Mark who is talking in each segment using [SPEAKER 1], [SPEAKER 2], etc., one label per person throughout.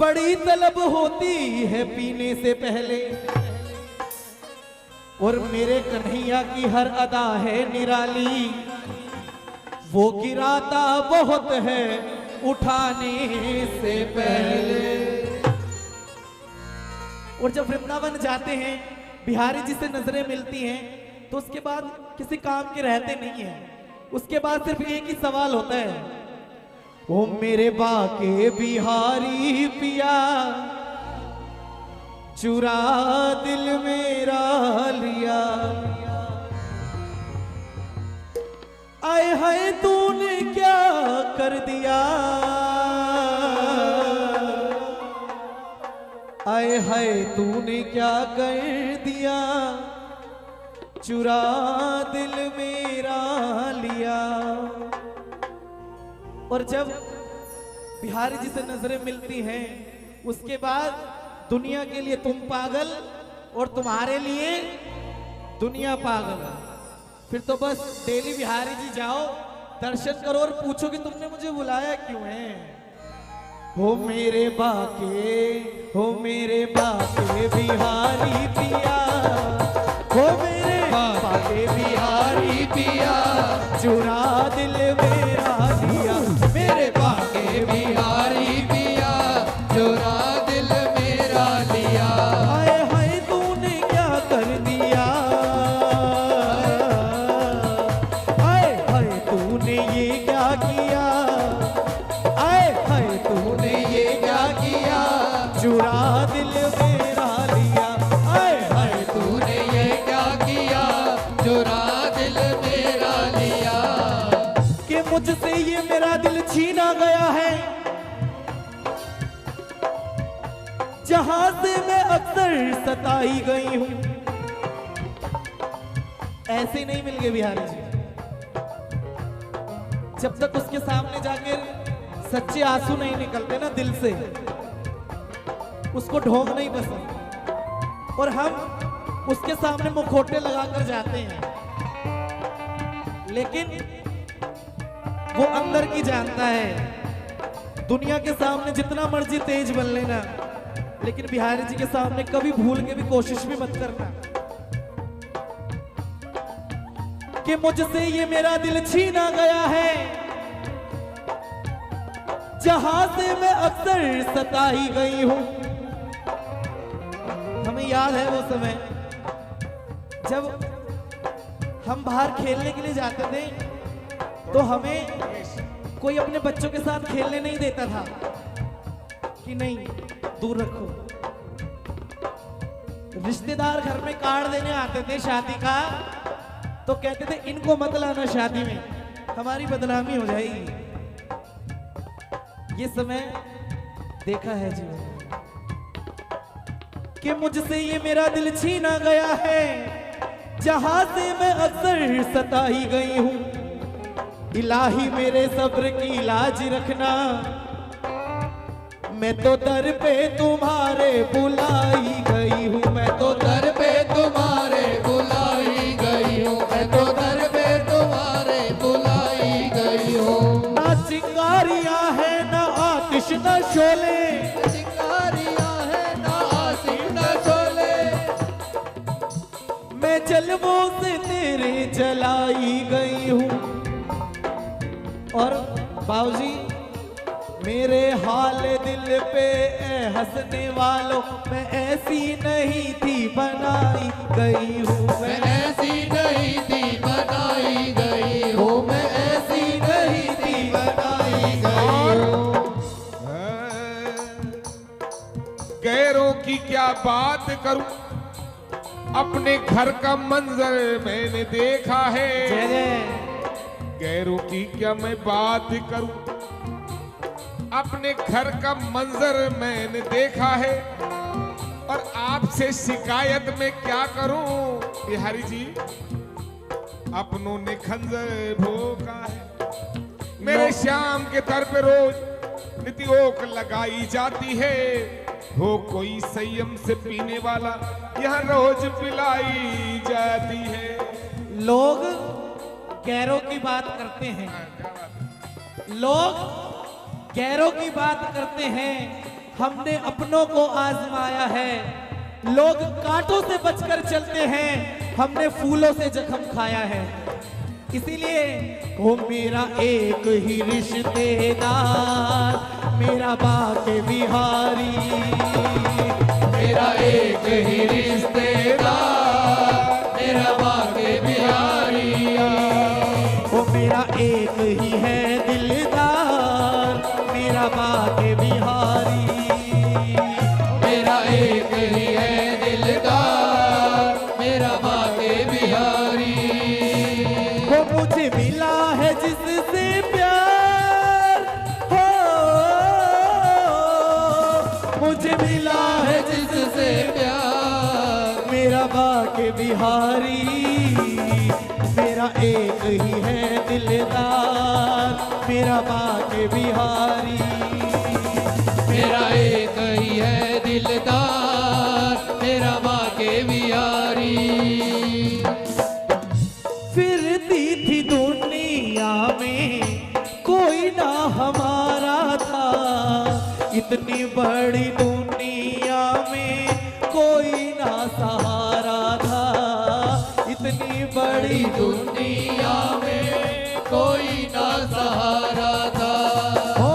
[SPEAKER 1] बड़ी तलब होती है पीने से पहले, और मेरे कन्हैया की हर अदा है निराली। वो गिराता बहुत है उठाने से पहले। और जब वृंदावन जाते हैं, बिहारी जी से नजरें मिलती हैं, तो उसके बाद किसी काम के रहते नहीं हैं। उसके बाद सिर्फ एक ही सवाल होता है, ओ मेरे बाके बिहारी पिया चुरा दिल मेरा लिया। आए हाय तूने क्या कर दिया, आए हाय तूने क्या कर दिया, चुरा दिल मेरा लिया। और जब बिहारी जी से नजरें मिलती हैं, उसके बाद दुनिया के लिए तुम पागल और तुम्हारे लिए दुनिया पागल। फिर तो बस डेली बिहारी जी जाओ, दर्शन करो और पूछो कि तुमने मुझे बुलाया क्यों है। हो मेरे बाके बिहारी पिया, हो मेरे बाके बिहारी पिया चुरा दिल मेरा लिया। मेरे बाके बिहारी पिया चुरा दिल मेरा लिया। हाय हाय तूने क्या कर दिया, हाय हाय तूने ये क्या किया, हाय हाय तूने ये क्या किया, चुरा दिल मेरा लिया। हाय हाय तूने ये क्या किया, चुरा दिल मेरा लिया। कि मुझसे ये मेरा दिल छीना गया है, जहां से मैं अक्सर सताई गई हूं। ऐसे ही नहीं मिल गए बिहारी जी। जब तक उसके सामने जाकर सच्चे आंसू नहीं निकलते ना दिल से, उसको ढोंग नहीं पसंद। और हम उसके सामने मुखौटे लगाकर जाते हैं, लेकिन वो अंदर की जानता है। दुनिया के सामने जितना मर्जी तेज बन लेना, लेकिन बिहारी जी के सामने कभी भूल के भी कोशिश भी मत करना कि मुझसे ये मेरा दिल छीना गया है, जहां से मैं अक्सर सताई गई हूं। हमें याद है वो समय जब हम बाहर खेलने के लिए जाते थे, तो हमें कोई अपने बच्चों के साथ खेलने नहीं देता था कि नहीं दूर रखो। रिश्तेदार घर में कार्ड देने आते थे शादी का, तो कहते थे इनको मत लाना शादी में, हमारी बदनामी हो जाएगी। ये समय देखा है जीवन कि मुझसे ये मेरा दिल छीना गया है, जहां से मैं अक्सर सताई गई हूं। इलाही मेरे सब्र की लाज रखना, मैं तो दर पे तुम्हारे बुलाई गई हूँ। मैं तो दर पे तुम्हारे बुलाई गई हूँ। मैं तो दर पे तुम्हारे बुलाई गई हूँ। ना चिंगारियाँ है ना आतिश न शोले, चिंगारियाँ है ना आतिश न शोले, मैं जलवों से तेरे जलाई गई हूँ। और बाबूजी मेरे हाल दिल पे हंसने वालों, मैं ऐसी नहीं थी बनाई गई हूँ। मैं ऐसी नहीं थी बनाई गई हूँ। मैं ऐसी नहीं थी बनाई गई हूँ।
[SPEAKER 2] गैरों की क्या बात करूं, अपने घर का मंजर मैंने देखा है। गैरों की क्या मैं बात करूं, अपने घर का मंजर मैंने देखा है। और आपसे शिकायत में क्या करूं बिहारी जी, अपनों ने खंजर भोंका है। मेरे श्याम के दर पे रोज नित्य ओक लगाई जाती है। हो कोई संयम से पीने वाला, यहाँ रोज पिलाई जाती है।
[SPEAKER 1] लोग गैरों की बात करते हैं, लोग गैरों की बात करते हैं, हमने अपनों को आजमाया है। लोग कांटों से बचकर चलते हैं, हमने फूलों से जख्म खाया है। इसीलिए वो मेरा एक ही रिश्तेदार, मेरा बाके बिहारी,
[SPEAKER 3] मेरा एक ही रिश्तेदार, मेरा बाके बिहारी।
[SPEAKER 1] वो मेरा एक ही है दिलदार, मेरा बाके बिहारी।
[SPEAKER 3] मेरा एक ही है दिलदार, मेरा बाके बिहारी।
[SPEAKER 1] वो मुझे मिला है जिससे प्यार हो, मुझे मिला है
[SPEAKER 3] जिससे प्यार,
[SPEAKER 1] मेरा बाके बिहारी। मेरा एक ही है दिलदार, मेरा बाके बिहारी।
[SPEAKER 3] मेरा एक ही है दिलदार, मेरा बाके बिहारी।
[SPEAKER 1] फिरती थी दुनिया में कोई ना हमारा था, इतनी बड़ी दुनिया में कोई ना सहारा था, इतनी बड़ी
[SPEAKER 3] दुनिया में कोई ना सहारा था।
[SPEAKER 1] ओ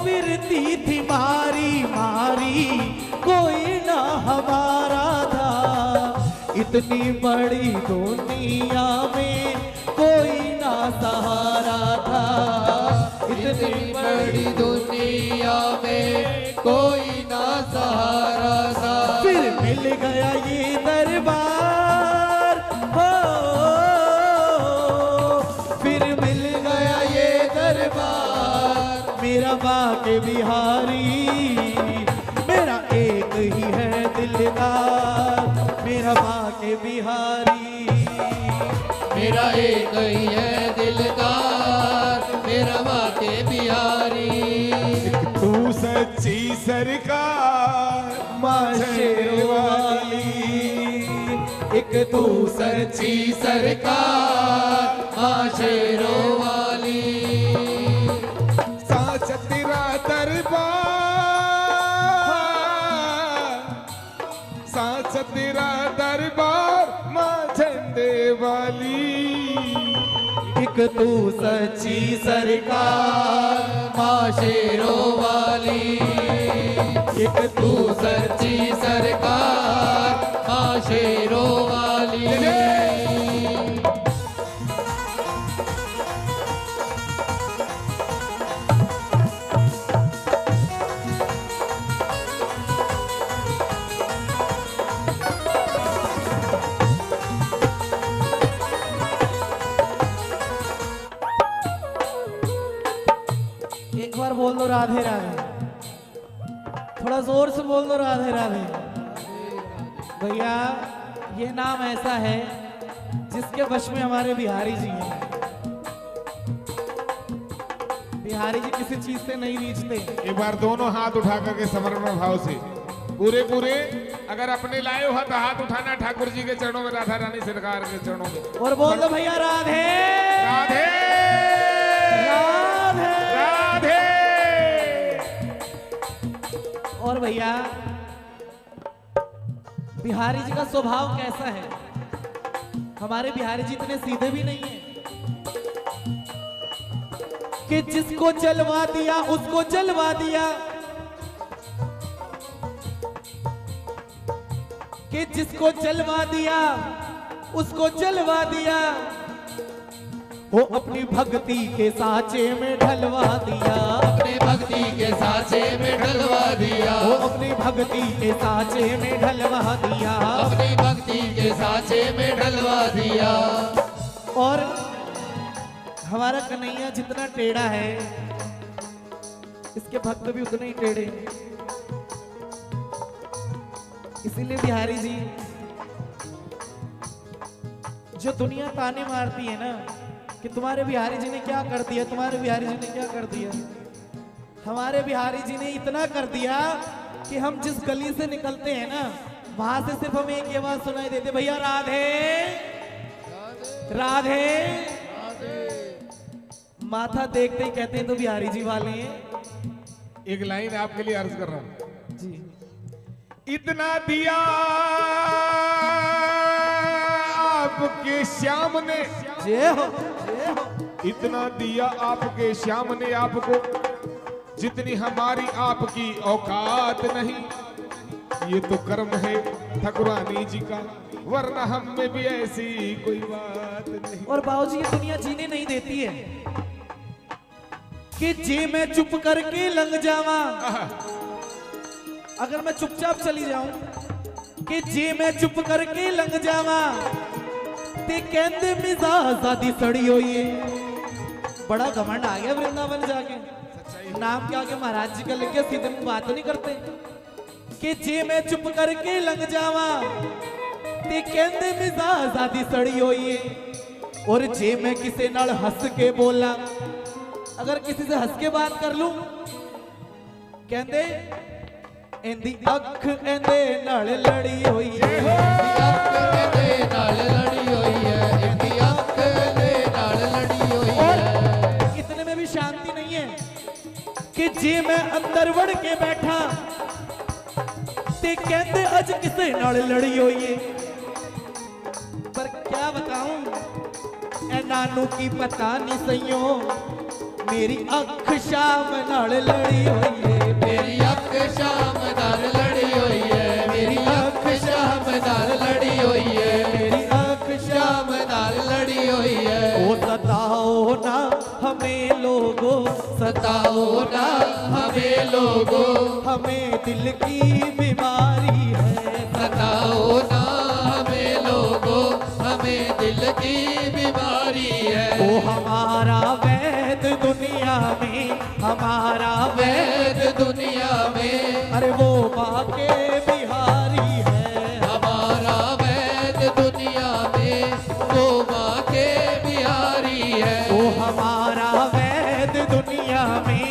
[SPEAKER 1] फिरती थी मारी मारी कोई ना हमारा था, इतनी बड़ी दुनिया में कोई ना सहारा था,
[SPEAKER 3] इतनी बड़ी दुनिया में कोई ना सहारा था।
[SPEAKER 1] फिर मिल गया ये दरबार हो, फिर मिल गया ये दरबार, मेरा बाके बिहारी। मेरा एक ही है दिलदार, मेरा बाके बिहारी।
[SPEAKER 3] मेरा एक ही है दिलदार, मेरा बाके बिहारी।
[SPEAKER 2] तू सच्ची सरकार
[SPEAKER 1] माँ शेरवाली, एक तू
[SPEAKER 3] सच्ची सरकार, माँ शेरों वाली।
[SPEAKER 2] साच तेरा दरबार, साच तेरा दरबार माँ झंडे वाली।
[SPEAKER 1] एक तू सच्ची सरकार,
[SPEAKER 3] माँ शेरों वाली।
[SPEAKER 1] एक तू
[SPEAKER 3] सच्ची सरकार, माँ शेरों वाली।
[SPEAKER 1] एक बार बोल दो राधे राधे, थोड़ा जोर से बोल दो राधे राधे। भैया ये नाम ऐसा है जिसके वश में हमारे बिहारी जी हैं। बिहारी जी किसी चीज से नहीं रीझते।
[SPEAKER 2] एक बार दोनों हाथ उठा करके समर्पण भाव से पूरे पूरे, अगर अपने लाए हो तो हाथ उठाना ठाकुर जी के चरणों में, राधा रानी सरकार के चरणों में,
[SPEAKER 1] और बोल दो भैया राधे
[SPEAKER 2] राधे
[SPEAKER 1] राधे।
[SPEAKER 2] राधे।
[SPEAKER 1] और भैया बिहारी जी का स्वभाव कैसा है? हमारे बिहारी जी इतने सीधे भी नहीं है कि जिसको जलवा दिया उसको जलवा दिया, कि जिसको जलवा दिया उसको जलवा दिया, वो अपनी भक्ति के सांचे में ढलवा दिया,
[SPEAKER 3] अपनी भक्ति के सांचे में ढलवा दिया,
[SPEAKER 1] वो अपनी भक्ति के सांचे में ढलवा दिया,
[SPEAKER 3] अपनी भक्ति के सांचे में ढलवा दिया।
[SPEAKER 1] और हमारा कन्हैया जितना टेढ़ा है इसके भक्त भी उतने ही टेढ़े हैं। इसीलिए बिहारी जी जो दुनिया ताने मारती है ना कि तुम्हारे बिहारी जी ने क्या कर दिया, तुम्हारे बिहारी जी ने क्या कर दिया, हमारे बिहारी जी ने इतना कर दिया कि हम जिस गली से निकलते हैं ना वहां से सिर्फ हमें एक आवाज सुनाई देती, भैया राधे राधे। माथा देखते ही कहते हैं तो बिहारी जी वाले हैं।
[SPEAKER 2] एक लाइन आपके लिए अर्ज कर रहा हूं।
[SPEAKER 1] जी
[SPEAKER 2] इतना दिया आपके श्याम ने,
[SPEAKER 1] जय हो जय हो।
[SPEAKER 2] इतना दिया आपके श्याम ने आपको, जितनी हमारी आपकी औकात नहीं। ये तो कर्म है ठकुरानी जी का, वरना हम में भी ऐसी कोई बात नहीं।
[SPEAKER 1] और बाबूजी ये दुनिया जीने नहीं देती है कि जे मैं चुप करके लंघ जावा। अगर मैं चुपचाप चली जाऊं कि जे मैं चुप करके लंघ जावा, ते कहंदे मिजाज आदी सड़ी हुई है। बड़ा घमंड आ गया वृंदावन जाके, नाम क्या के महाराज जी का लेके सीधे में बात नहीं करते कि जे मैं चुप करके लंघ जावा, ते कहंदे मिजाज आदी सड़ी हुई है। और जे मैं किसी नाल हंस के बोला, अगर किसी से हंस के बात कर लूं, कहंदे इंदी अख इंदे नाल लड़ी हुई है।
[SPEAKER 3] अख इंदे नाल लड़ी हुई है, इंदी अख इंदे नाल लड़ी हुई है।
[SPEAKER 1] इतने में भी शांति नहीं है कि जे मैं अंदर वड़ के बैठा, ते कहते अज किसे नाल लड़ी हुई है। पर क्या बताऊं ए नानू की पता नहीं सईयो, मेरी अख शाम नाल लड़ी हुई है।
[SPEAKER 3] मेरी अख शाम नाल लड़ी हुई है, मेरी अख शाम नाल लड़ी हुई है,
[SPEAKER 1] मेरी अख
[SPEAKER 3] शाम नाल लड़ी हुई है।
[SPEAKER 1] ओ सताओ ना हमें लोगों,
[SPEAKER 3] सताओ ना हमें लोगों,
[SPEAKER 1] हमें दिल की बीमारी है।
[SPEAKER 3] सताओ ना हमें लोगों, हमें दिल की बीमारी है।
[SPEAKER 1] ओ हमारा वैद दुनिया में, हमारा
[SPEAKER 3] वैद दुनिया में,
[SPEAKER 1] अरे वो माँ के बिहारी है।
[SPEAKER 3] हमारा वैद दुनिया में, वो माँ के बिहारी है।
[SPEAKER 1] ओ हमारा वैद दुनिया में,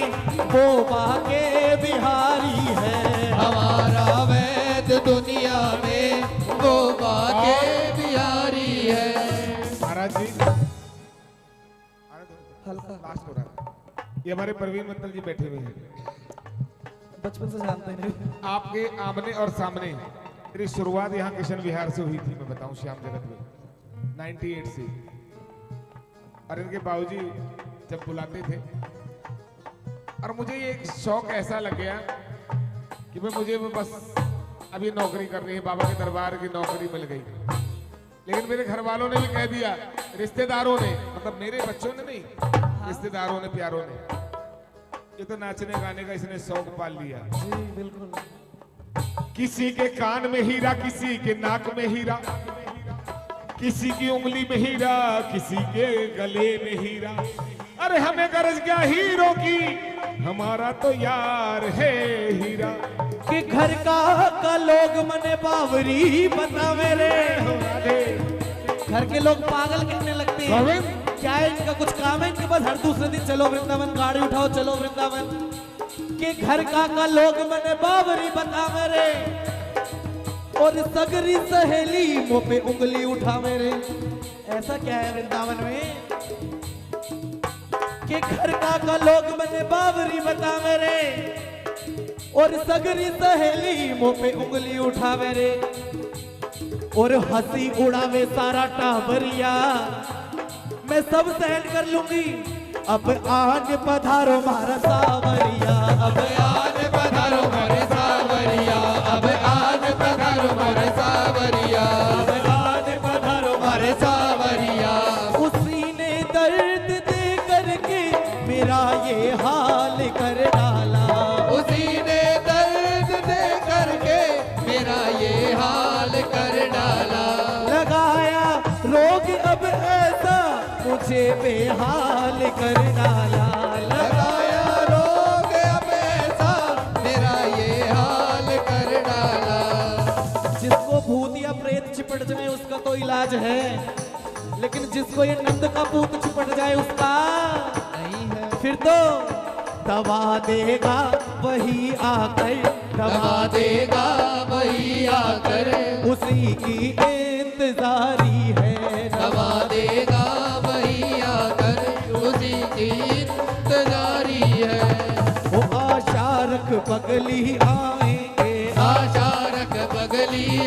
[SPEAKER 1] वो माँ के बिहारी है।
[SPEAKER 3] हमारा वैद दुनिया में, वो माँ के बिहारी है।
[SPEAKER 2] महाराज जी
[SPEAKER 1] हल्का
[SPEAKER 2] लास्ट हो रहा है। ये हमारे परवीन मित्तल जी बैठे हुए हैं,
[SPEAKER 1] बचपन से जानते हैं।
[SPEAKER 2] आपके आमने और सामने मेरी शुरुआत यहाँ किशन विहार से हुई थी। मैं बताऊं श्याम जगत में 98 से, और इनके बाबूजी जब बुलाते थे, और मुझे ये एक शौक ऐसा लग गया कि मुझे बस अभी नौकरी करनी है, बाबा के दरबार की नौकरी मिल गई। लेकिन मेरे घर वालों ने भी कह दिया, रिश्तेदारों ने, मतलब मेरे बच्चों ने नहीं, रिश्तेदारों ने, प्यारों ने, ये तो नाचने गाने का इसने शौक पाल लिया।
[SPEAKER 1] जी बिल्कुल।
[SPEAKER 2] किसी के कान में हीरा, किसी के नाक में हीरा, किसी की उंगली में हीरा, किसी के गले में हीरा। अरे हमें गरज क्या हीरो की, हमारा तो यार है हीरा।
[SPEAKER 1] कि घर का लोग मने बावरी बता मेरे, घर के लोग पागल कहने लगते हैं। क्या है इनका कुछ काम है इनके पास, हर दूसरे दिन चलो वृंदावन, गाड़ी उठाओ चलो वृंदावन। कि घर का लोग मने बावरी बता मेरे, और सगरी सहेली मुंह पे उंगली उठा मेरे। ऐसा क्या है वृंदावन में कि घर का लोग मने बावरी बता मेरे, और सगरी सहेली मुंह पे उंगली उठा मेरे। और हंसी उड़ावे सारा टाबरिया, मैं सब सहन कर लूंगी। अब आन पधारो मारा सावरिया, अब
[SPEAKER 3] आन पधारो मारे सावरिया, अब आन पधारो मारे सावरिया,
[SPEAKER 1] अब आन पधारो
[SPEAKER 3] मारे सावरिया।
[SPEAKER 1] उसी ने दर्द दे करके मेरा ये हाल कर डाला,
[SPEAKER 3] उसी ने दर्द दे करके मेरा ये हाल कर डाला।
[SPEAKER 1] लगाया रोग अब ऐसा मुझे बेहाल कर डाला,
[SPEAKER 3] लगाया रोग अब ऐसा मेरा ये हाल कर डाला।
[SPEAKER 1] जिसको भूत या प्रेत चिपट जाए उसका तो इलाज है, लेकिन जिसको ये नंद का भूत चिपट जाए उसका
[SPEAKER 3] नहीं है।
[SPEAKER 1] फिर तो दवा देगा वही आकर,
[SPEAKER 3] दवा देगा वही आकर,
[SPEAKER 1] उसी की इंतजारी है।
[SPEAKER 3] दवा देगा वही आकर, उसी की इंतजारी है।
[SPEAKER 1] वो आशा रख पगली आएंगे,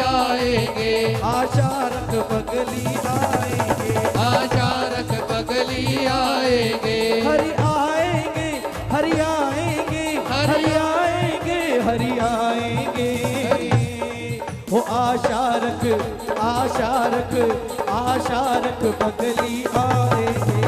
[SPEAKER 3] आएंगे,
[SPEAKER 1] आशा रख पगली आएंगे,
[SPEAKER 3] आशा रख पगली आएंगे,
[SPEAKER 1] हरि आएंगे, हरि आएंगे, हरि आएंगे, हरि आएंगे। वो आशा रख, आशा रख, आशा रख पगली आएंगे।